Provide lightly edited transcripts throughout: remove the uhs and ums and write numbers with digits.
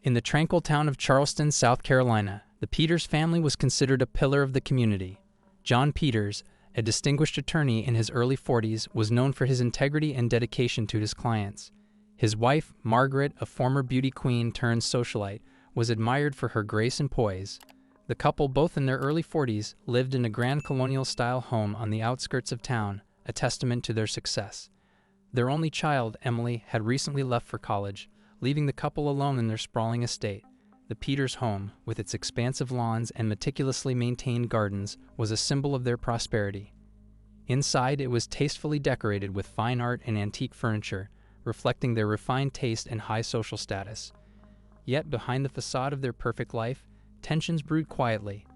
In the tranquil town of Charleston, South Carolina, the Peters family was considered a pillar of the community. John Peters, a distinguished attorney in his early 40s, was known for his integrity and dedication to his clients. His wife, Margaret, a former beauty queen turned socialite, was admired for her grace and poise. The couple, both in their early 40s, lived in a grand colonial-style home on the outskirts of town, a testament to their success. Their only child, Emily, had recently left for college, leaving the couple alone in their sprawling estate. The Peters home, with its expansive lawns and meticulously maintained gardens, was a symbol of their prosperity. Inside, it was tastefully decorated with fine art and antique furniture, reflecting their refined taste and high social status. Yet, behind the facade of their perfect life, tensions brewed quietly.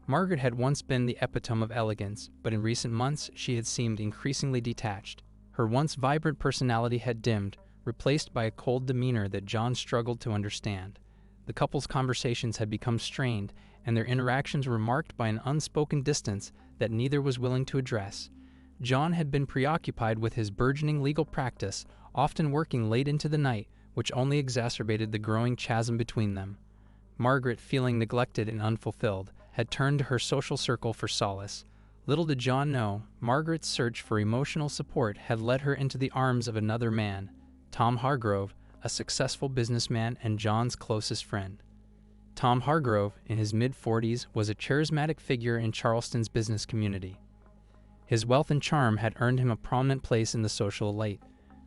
Margaret had once been the epitome of elegance, but in recent months she had seemed increasingly detached. Her once vibrant personality had dimmed, replaced by a cold demeanor that John struggled to understand. The couple's conversations had become strained, and their interactions were marked by an unspoken distance that neither was willing to address. John had been preoccupied with his burgeoning legal practice, often working late into the night, which only exacerbated the growing chasm between them. Margaret, feeling neglected and unfulfilled, had turned to her social circle for solace. Little did John know, Margaret's search for emotional support had led her into the arms of another man, Tom Hargrove, a successful businessman and John's closest friend. Tom Hargrove, in his mid-40s, was a charismatic figure in Charleston's business community. His wealth and charm had earned him a prominent place in the social elite,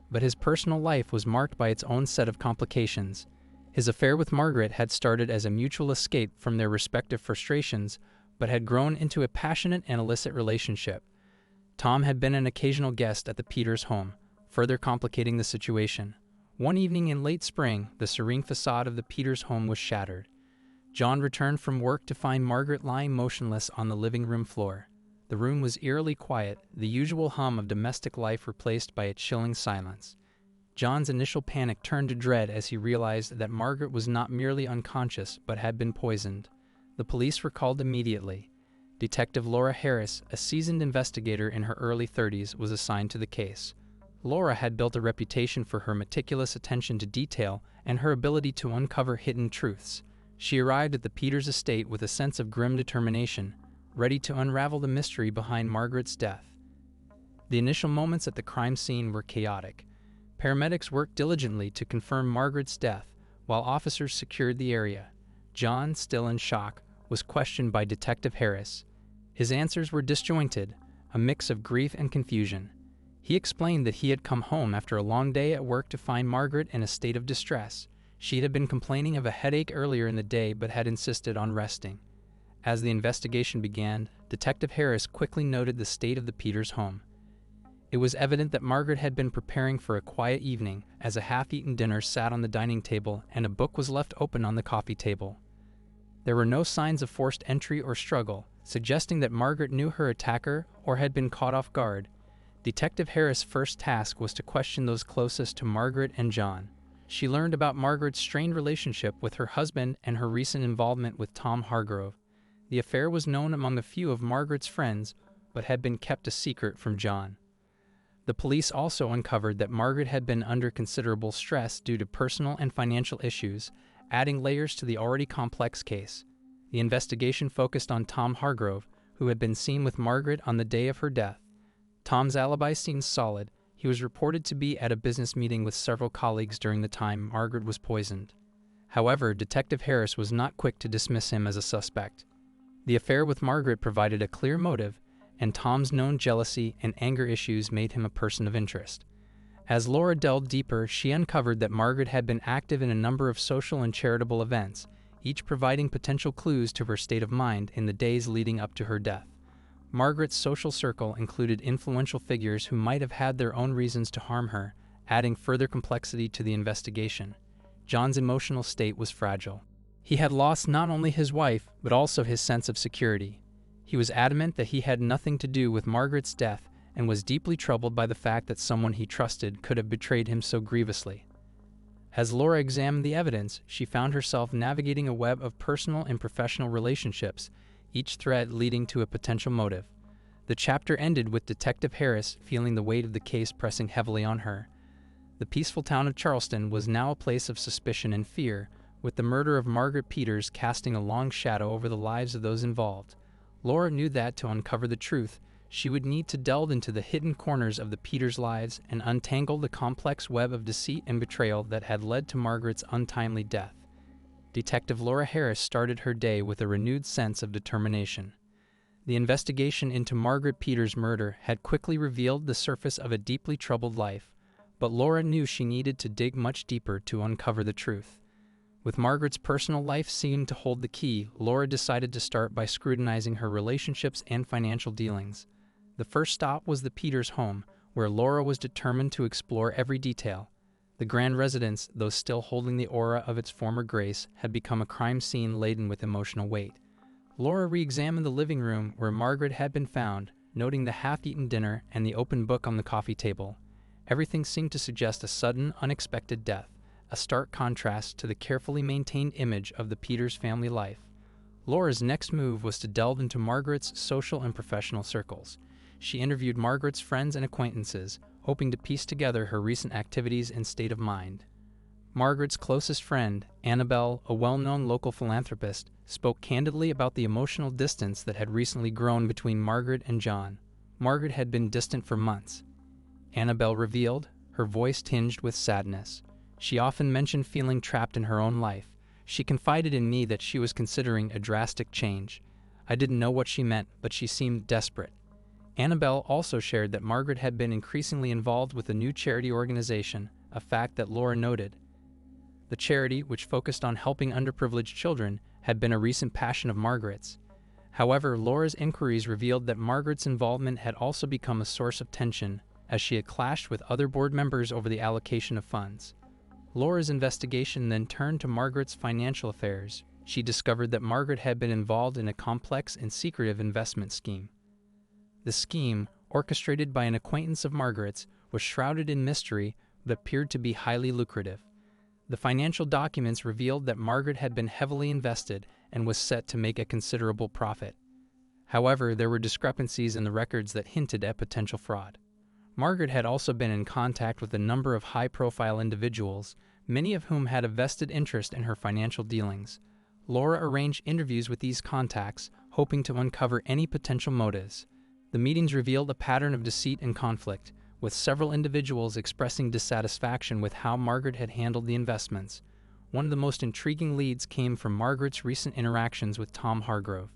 but his personal life was marked by its own set of complications. His affair with Margaret had started as a mutual escape from their respective frustrations, but had grown into a passionate and illicit relationship. Tom had been an occasional guest at the Peters home, further complicating the situation. One evening in late spring, the serene facade of the Peters home was shattered. John returned from work to find Margaret lying motionless on the living room floor. The room was eerily quiet, the usual hum of domestic life replaced by a chilling silence. John's initial panic turned to dread as he realized that Margaret was not merely unconscious but had been poisoned. The police were called immediately. Detective Laura Harris, a seasoned investigator in her early 30s, was assigned to the case. Laura had built a reputation for her meticulous attention to detail and her ability to uncover hidden truths. She arrived at the Peters estate with a sense of grim determination, ready to unravel the mystery behind Margaret's death. The initial moments at the crime scene were chaotic. Paramedics worked diligently to confirm Margaret's death, while officers secured the area. John, still in shock, was questioned by Detective Harris. His answers were disjointed, a mix of grief and confusion. He explained that he had come home after a long day at work to find Margaret in a state of distress. She had been complaining of a headache earlier in the day but had insisted on resting. As the investigation began, Detective Harris quickly noted the state of the Peters home. It was evident that Margaret had been preparing for a quiet evening, as a half-eaten dinner sat on the dining table and a book was left open on the coffee table. There were no signs of forced entry or struggle, suggesting that Margaret knew her attacker or had been caught off guard. Detective Harris' first task was to question those closest to Margaret and John. She learned about Margaret's strained relationship with her husband and her recent involvement with Tom Hargrove. The affair was known among a few of Margaret's friends, but had been kept a secret from John. The police also uncovered that Margaret had been under considerable stress due to personal and financial issues, adding layers to the already complex case. The investigation focused on Tom Hargrove, who had been seen with Margaret on the day of her death. Tom's alibi seemed solid. He was reported to be at a business meeting with several colleagues during the time Margaret was poisoned. However, Detective Harris was not quick to dismiss him as a suspect. The affair with Margaret provided a clear motive, and Tom's known jealousy and anger issues made him a person of interest. As Laura delved deeper, she uncovered that Margaret had been active in a number of social and charitable events, each providing potential clues to her state of mind in the days leading up to her death. Margaret's social circle included influential figures who might have had their own reasons to harm her, adding further complexity to the investigation. John's emotional state was fragile. He had lost not only his wife, but also his sense of security. He was adamant that he had nothing to do with Margaret's death and was deeply troubled by the fact that someone he trusted could have betrayed him so grievously. As Laura examined the evidence, she found herself navigating a web of personal and professional relationships, each thread leading to a potential motive. The chapter ended with Detective Harris feeling the weight of the case pressing heavily on her. The peaceful town of Charleston was now a place of suspicion and fear, With the murder of Margaret Peters casting a long shadow over the lives of those involved, Laura knew that to uncover the truth, she would need to delve into the hidden corners of the Peters lives and untangle the complex web of deceit and betrayal that had led to Margaret's untimely death. Detective Laura Harris started her day with a renewed sense of determination. The investigation into Margaret Peters' murder had quickly revealed the surface of a deeply troubled life, but Laura knew she needed to dig much deeper to uncover the truth. With Margaret's personal life seeming to hold the key, Laura decided to start by scrutinizing her relationships and financial dealings. The first stop was the Peters home, where Laura was determined to explore every detail. The grand residence, though still holding the aura of its former grace, had become a crime scene laden with emotional weight. Laura re-examined the living room where Margaret had been found, noting the half-eaten dinner and the open book on the coffee table. Everything seemed to suggest a sudden, unexpected death, a stark contrast to the carefully maintained image of the Peters family life. Laura's next move was to delve into Margaret's social and professional circles. She interviewed Margaret's friends and acquaintances, hoping to piece together her recent activities and state of mind. Margaret's closest friend, Annabelle, a well-known local philanthropist, spoke candidly about the emotional distance that had recently grown between Margaret and John. Margaret had been distant for months. Annabelle revealed, her voice tinged with sadness. She often mentioned feeling trapped in her own life. She confided in me that she was considering a drastic change. I didn't know what she meant, but she seemed desperate. Annabelle also shared that Margaret had been increasingly involved with a new charity organization, a fact that Laura noted. The charity, which focused on helping underprivileged children, had been a recent passion of Margaret's. However, Laura's inquiries revealed that Margaret's involvement had also become a source of tension, as she had clashed with other board members over the allocation of funds. Laura's investigation then turned to Margaret's financial affairs. She discovered that Margaret had been involved in a complex and secretive investment scheme. The scheme, orchestrated by an acquaintance of Margaret's, was shrouded in mystery but appeared to be highly lucrative. The financial documents revealed that Margaret had been heavily invested and was set to make a considerable profit. However, there were discrepancies in the records that hinted at potential fraud. Margaret had also been in contact with a number of high-profile individuals, many of whom had a vested interest in her financial dealings. Laura arranged interviews with these contacts, hoping to uncover any potential motives. The meetings revealed a pattern of deceit and conflict, with several individuals expressing dissatisfaction with how Margaret had handled the investments. One of the most intriguing leads came from Margaret's recent interactions with Tom Hargrove.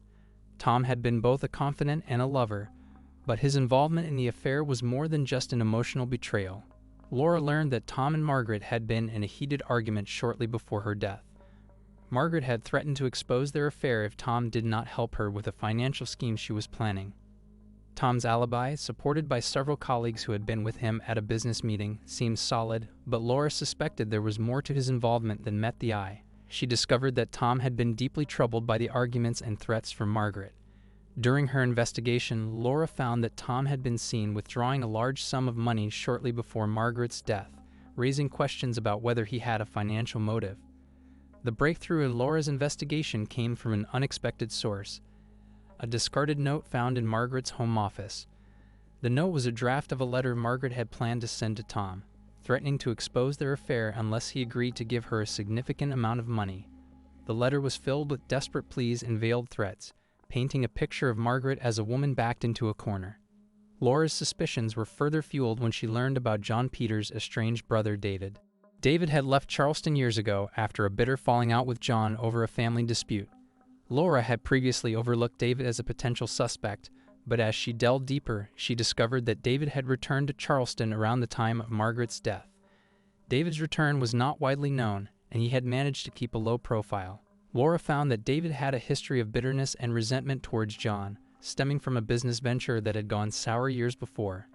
Tom had been both a confidant and a lover, but his involvement in the affair was more than just an emotional betrayal. Laura learned that Tom and Margaret had been in a heated argument shortly before her death. Margaret had threatened to expose their affair if Tom did not help her with a financial scheme she was planning. Tom's alibi, supported by several colleagues who had been with him at a business meeting, seemed solid, but Laura suspected there was more to his involvement than met the eye. She discovered that Tom had been deeply troubled by the arguments and threats from Margaret. During her investigation, Laura found that Tom had been seen withdrawing a large sum of money shortly before Margaret's death, raising questions about whether he had a financial motive. The breakthrough in Laura's investigation came from an unexpected source: a discarded note found in Margaret's home office. The note was a draft of a letter Margaret had planned to send to Tom, threatening to expose their affair unless he agreed to give her a significant amount of money. The letter was filled with desperate pleas and veiled threats, painting a picture of Margaret as a woman backed into a corner. Laura's suspicions were further fueled when she learned about John Peters' estranged brother David. David had left Charleston years ago after a bitter falling out with John over a family dispute. Laura had previously overlooked David as a potential suspect, but as she delved deeper, she discovered that David had returned to Charleston around the time of Margaret's death. David's return was not widely known, and he had managed to keep a low profile. Laura found that David had a history of bitterness and resentment towards John, stemming from a business venture that had gone sour years before.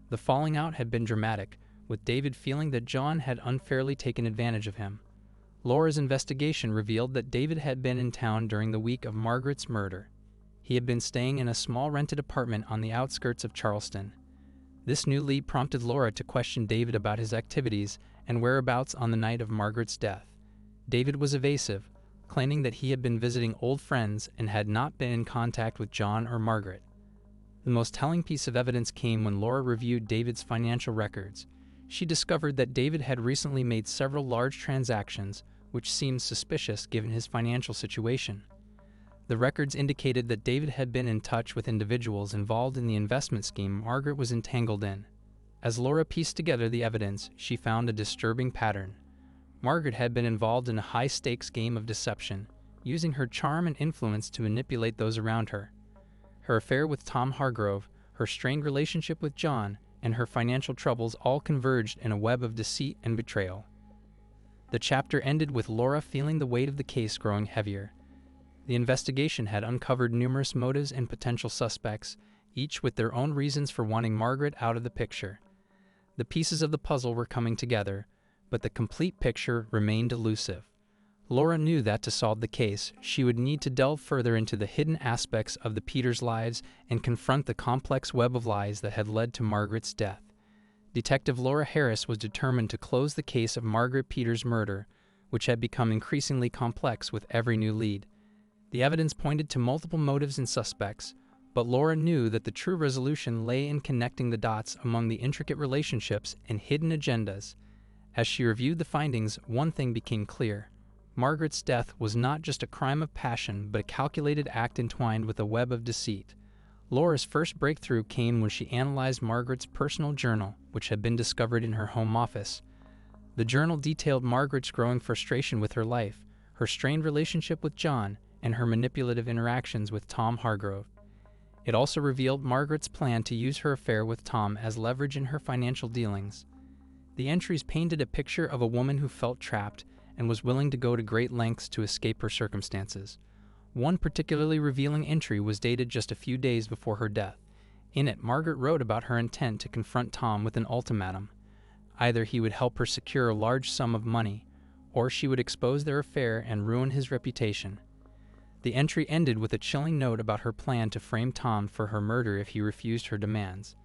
The falling out had been dramatic, with David feeling that John had unfairly taken advantage of him. Laura's investigation revealed that David had been in town during the week of Margaret's murder. He had been staying in a small rented apartment on the outskirts of Charleston. This new lead prompted Laura to question David about his activities and whereabouts on the night of Margaret's death. David was evasive, claiming that he had been visiting old friends and had not been in contact with John or Margaret. The most telling piece of evidence came when Laura reviewed David's financial records. She discovered that David had recently made several large transactions, which seemed suspicious given his financial situation. The records indicated that David had been in touch with individuals involved in the investment scheme Margaret was entangled in. As Laura pieced together the evidence, she found a disturbing pattern. Margaret had been involved in a high-stakes game of deception, using her charm and influence to manipulate those around her. Her affair with Tom Hargrove, her strained relationship with John, and her financial troubles all converged in a web of deceit and betrayal. The chapter ended with Laura feeling the weight of the case growing heavier. The investigation had uncovered numerous motives and potential suspects, each with their own reasons for wanting Margaret out of the picture. The pieces of the puzzle were coming together, but the complete picture remained elusive. Laura knew that to solve the case, she would need to delve further into the hidden aspects of the Peters' lives and confront the complex web of lies that had led to Margaret's death. Detective Laura Harris was determined to close the case of Margaret Peters' murder, which had become increasingly complex with every new lead. The evidence pointed to multiple motives and suspects, but Laura knew that the true resolution lay in connecting the dots among the intricate relationships and hidden agendas. As she reviewed the findings, one thing became clear. Margaret's death was not just a crime of passion, but a calculated act entwined with a web of deceit. Laura's first breakthrough came when she analyzed Margaret's personal journal, which had been discovered in her home office. The journal detailed Margaret's growing frustration with her life, her strained relationship with John, and her manipulative interactions with Tom Hargrove. It also revealed Margaret's plan to use her affair with Tom as leverage in her financial dealings. The entries painted a picture of a woman who felt trapped and was willing to go to great lengths to escape her circumstances. One particularly revealing entry was dated just a few days before her death. In it, Margaret wrote about her intent to confront Tom with an ultimatum. Either he would help her secure a large sum of money, or she would expose their affair and ruin his reputation. The entry ended with a chilling note about her plan to frame Tom for her murder if he refused her demands.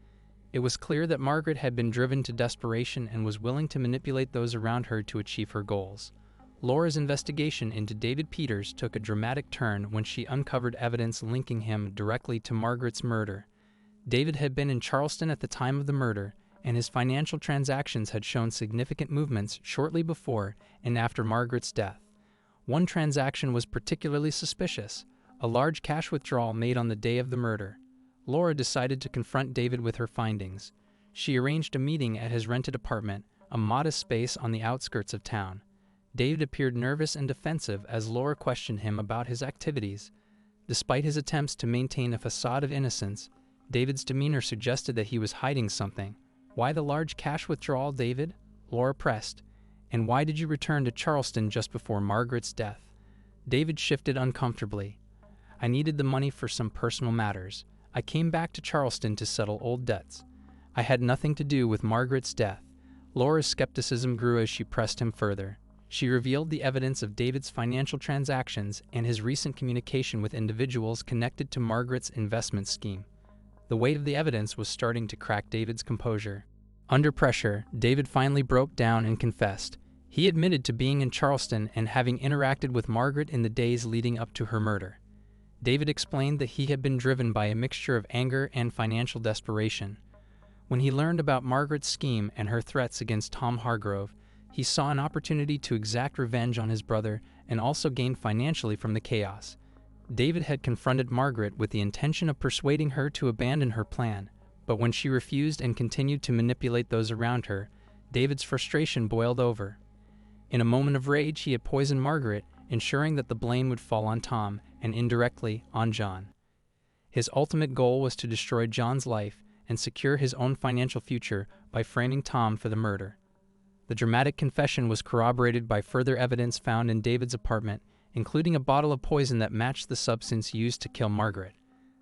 It was clear that Margaret had been driven to desperation and was willing to manipulate those around her to achieve her goals. Laura's investigation into David Peters took a dramatic turn when she uncovered evidence linking him directly to Margaret's murder. David had been in Charleston at the time of the murder, and his financial transactions had shown significant movements shortly before and after Margaret's death. One transaction was particularly suspicious, a large cash withdrawal made on the day of the murder. Laura decided to confront David with her findings. She arranged a meeting at his rented apartment, a modest space on the outskirts of town. David appeared nervous and defensive as Laura questioned him about his activities. Despite his attempts to maintain a facade of innocence, David's demeanor suggested that he was hiding something. "Why the large cash withdrawal, David?" Laura pressed. "And why did you return to Charleston just before Margaret's death?" David shifted uncomfortably. "I needed the money for some personal matters. I came back to Charleston to settle old debts. I had nothing to do with Margaret's death." Laura's skepticism grew as she pressed him further. She revealed the evidence of David's financial transactions and his recent communication with individuals connected to Margaret's investment scheme. The weight of the evidence was starting to crack David's composure. Under pressure, David finally broke down and confessed. He admitted to being in Charleston and having interacted with Margaret in the days leading up to her murder. David explained that he had been driven by a mixture of anger and financial desperation. When he learned about Margaret's scheme and her threats against Tom Hargrove, he saw an opportunity to exact revenge on his brother and also gain financially from the chaos. David had confronted Margaret with the intention of persuading her to abandon her plan, but when she refused and continued to manipulate those around her, David's frustration boiled over. In a moment of rage, he had poisoned Margaret, ensuring that the blame would fall on Tom and indirectly on John. His ultimate goal was to destroy John's life and secure his own financial future by framing Tom for the murder. The dramatic confession was corroborated by further evidence found in David's apartment, including a bottle of poison that matched the substance used to kill Margaret.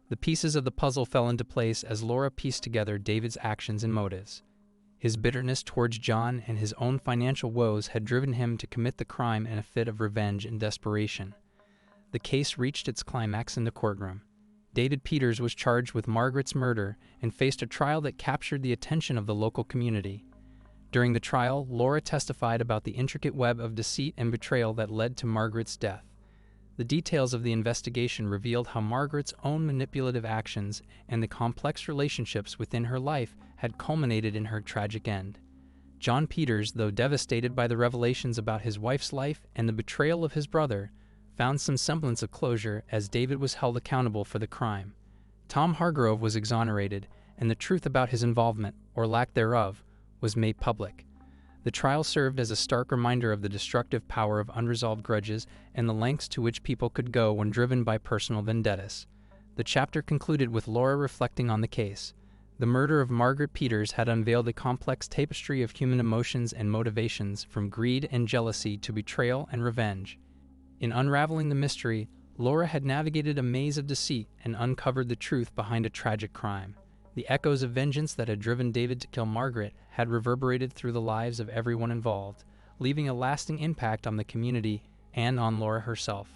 The pieces of the puzzle fell into place as Laura pieced together David's actions and motives. His bitterness towards John and his own financial woes had driven him to commit the crime in a fit of revenge and desperation. The case reached its climax in the courtroom. David Peters was charged with Margaret's murder and faced a trial that captured the attention of the local community. During the trial, Laura testified about the intricate web of deceit and betrayal that led to Margaret's death. The details of the investigation revealed how Margaret's own manipulative actions and the complex relationships within her life had culminated in her tragic end. John Peters, though devastated by the revelations about his wife's life and the betrayal of his brother, found some semblance of closure as David was held accountable for the crime. Tom Hargrove was exonerated, and the truth about his involvement, or lack thereof, was made public. The trial served as a stark reminder of the destructive power of unresolved grudges and the lengths to which people could go when driven by personal vendettas. The chapter concluded with Laura reflecting on the case. The murder of Margaret Peters had unveiled a complex tapestry of human emotions and motivations, from greed and jealousy to betrayal and revenge. In unraveling the mystery, Laura had navigated a maze of deceit and uncovered the truth behind a tragic crime. The echoes of vengeance that had driven David to kill Margaret had reverberated through the lives of everyone involved, leaving a lasting impact on the community and on Laura herself.